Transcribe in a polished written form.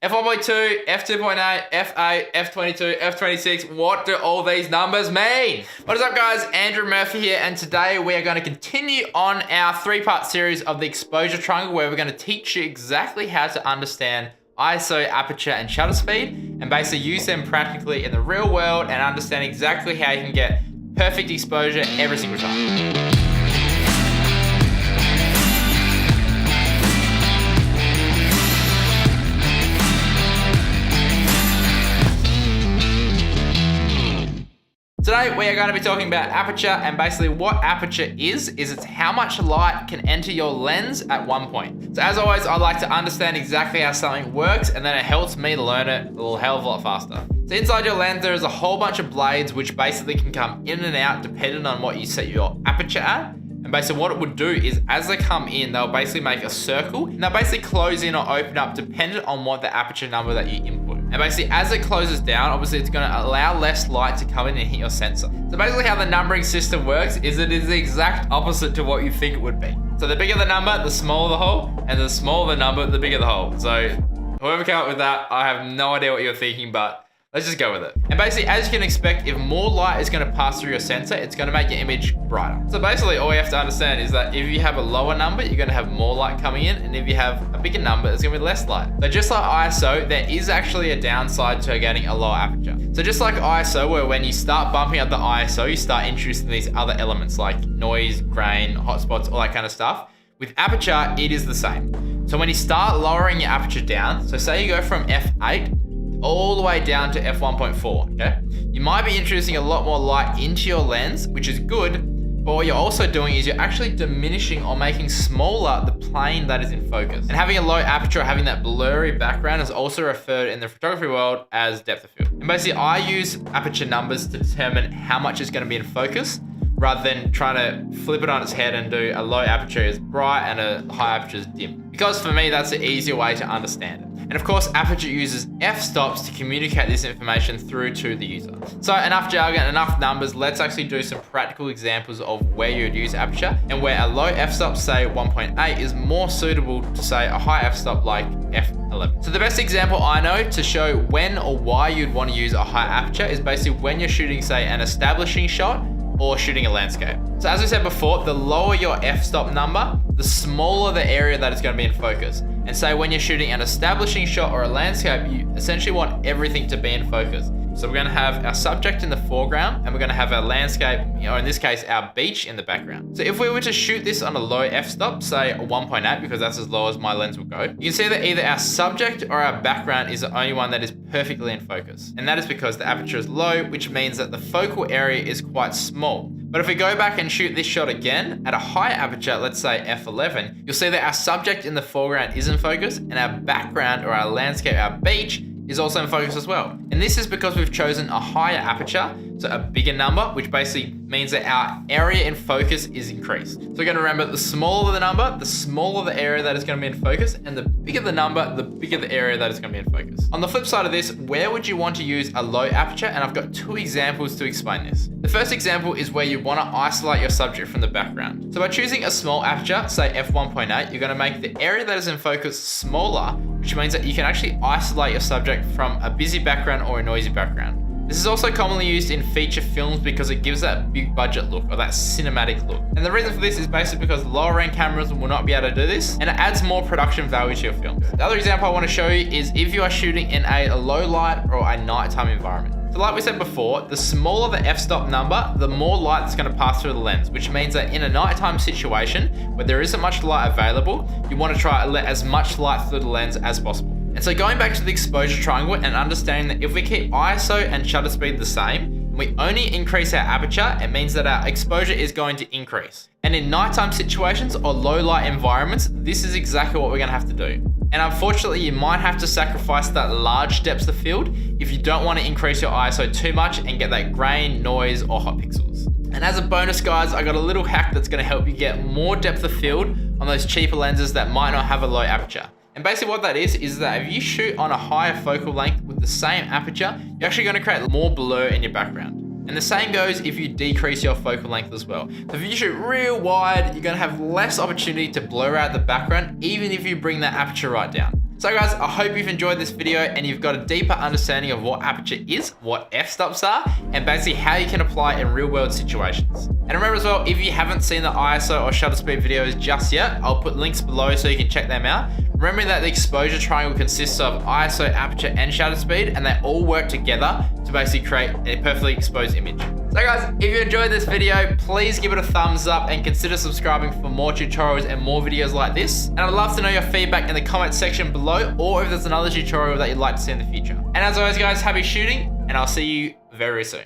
f1.2, f2.8, f8, f22, f26. What do all these numbers mean? What is up, guys? Andrew Murphy here, and today we are going to continue on our three-part series of the exposure triangle, where we're going to teach you exactly how to understand ISO, aperture, and shutter speed, and basically use them practically in the real world and understand exactly how you can get perfect exposure every single time. Today we are going to be talking about aperture, and basically what aperture is it's how much light can enter your lens at one point. So as always, I like to understand exactly how something works, and then it helps me to learn it a little hell of a lot faster. So inside your lens there is a whole bunch of blades which basically can come in and out depending on what you set your aperture at. And basically what it would do is as they come in, they'll basically make a circle, and they'll basically close in or open up dependent on what the aperture number that you input. And basically as it closes down, obviously it's going to allow less light to come in and hit your sensor. So basically how the numbering system works is it is the exact opposite to what you think it would be. So the bigger the number, the smaller the hole, and the smaller the number, the bigger the hole. So whoever came up with that, I have no idea what you're thinking, but let's just go with it. And basically, as you can expect, if more light is going to pass through your sensor, it's going to make your image brighter. So basically, all you have to understand is that if you have a lower number, you're going to have more light coming in, and if you have a bigger number, there's going to be less light. So just like ISO, there is actually a downside to getting a lower aperture. So just like ISO, where when you start bumping up the ISO, you start introducing these other elements like noise, grain, hotspots, all that kind of stuff. With aperture, it is the same. So when you start lowering your aperture down, so say you go from f8, all the way down to f1.4, okay? You might be introducing a lot more light into your lens, which is good, but what you're also doing is you're actually diminishing or making smaller the plane that is in focus. And having a low aperture, having that blurry background is also referred in the photography world as depth of field. And basically I use aperture numbers to determine how much is gonna be in focus, rather than trying to flip it on its head and do a low aperture is bright and a high aperture is dim. Because for me, that's the easier way to understand it. And of course, Aperture uses f-stops to communicate this information through to the user. So enough jargon, enough numbers, let's actually do some practical examples of where you would use Aperture and where a low f-stop, say 1.8, is more suitable to say a high f-stop like f11. So the best example I know to show when or why you'd want to use a high aperture is basically when you're shooting, say, an establishing shot or shooting a landscape. So as we said before, the lower your f-stop number, the smaller the area that is going to be in focus. And say when you're shooting an establishing shot or a landscape, you essentially want everything to be in focus. So we're going to have our subject in the foreground, and we're going to have our landscape, or in this case, our beach in the background. So if we were to shoot this on a low f-stop, say a 1.8, because that's as low as my lens will go, you can see that either our subject or our background is the only one that is perfectly in focus. And that is because the aperture is low, which means that the focal area is quite small. But if we go back and shoot this shot again at a high aperture, let's say f11, you'll see that our subject in the foreground is in focus, and our background or our landscape, our beach, is also in focus as well. And this is because we've chosen a higher aperture, so a bigger number, which basically means that our area in focus is increased. So we're going to remember the smaller the number, the smaller the area that is going to be in focus, and the bigger the number, the bigger the area that is going to be in focus. On the flip side of this, where would you want to use a low aperture? And I've got two examples to explain this. The first example is where you want to isolate your subject from the background. So by choosing a small aperture, say f1.8, you're going to make the area that is in focus smaller, which means that you can actually isolate your subject from a busy background or a noisy background. This is also commonly used in feature films because it gives that big budget look or that cinematic look. And the reason for this is basically because lower end cameras will not be able to do this, and it adds more production value to your film. The other example I want to show you is if you are shooting in a low light or a nighttime environment. So like we said before, the smaller the f-stop number, the more light that's going to pass through the lens, which means that in a nighttime situation where there isn't much light available, you want to try to let as much light through the lens as possible. And so going back to the exposure triangle and understanding that if we keep ISO and shutter speed the same, and we only increase our aperture, it means that our exposure is going to increase. And in nighttime situations or low light environments, this is exactly what we're going to have to do. And unfortunately, you might have to sacrifice that large depth of field if you don't want to increase your ISO too much and get that grain, noise, or hot pixels. And as a bonus, guys, I got a little hack that's going to help you get more depth of field on those cheaper lenses that might not have a low aperture. And basically what that is that if you shoot on a higher focal length with the same aperture, you're actually going to create more blur in your background. And the same goes if you decrease your focal length as well. So if you shoot real wide, you're going to have less opportunity to blur out the background, even if you bring that aperture right down. So guys, I hope you've enjoyed this video and you've got a deeper understanding of what aperture is, what f-stops are, and basically how you can apply it in real world situations. And remember as well, if you haven't seen the ISO or shutter speed videos just yet, I'll put links below so you can check them out. Remembering that the exposure triangle consists of ISO, aperture, and shutter speed, and they all work together to basically create a perfectly exposed image. So guys, if you enjoyed this video, please give it a thumbs up and consider subscribing for more tutorials and more videos like this. And I'd love to know your feedback in the comment section below, or if there's another tutorial that you'd like to see in the future. And as always guys, happy shooting, and I'll see you very soon.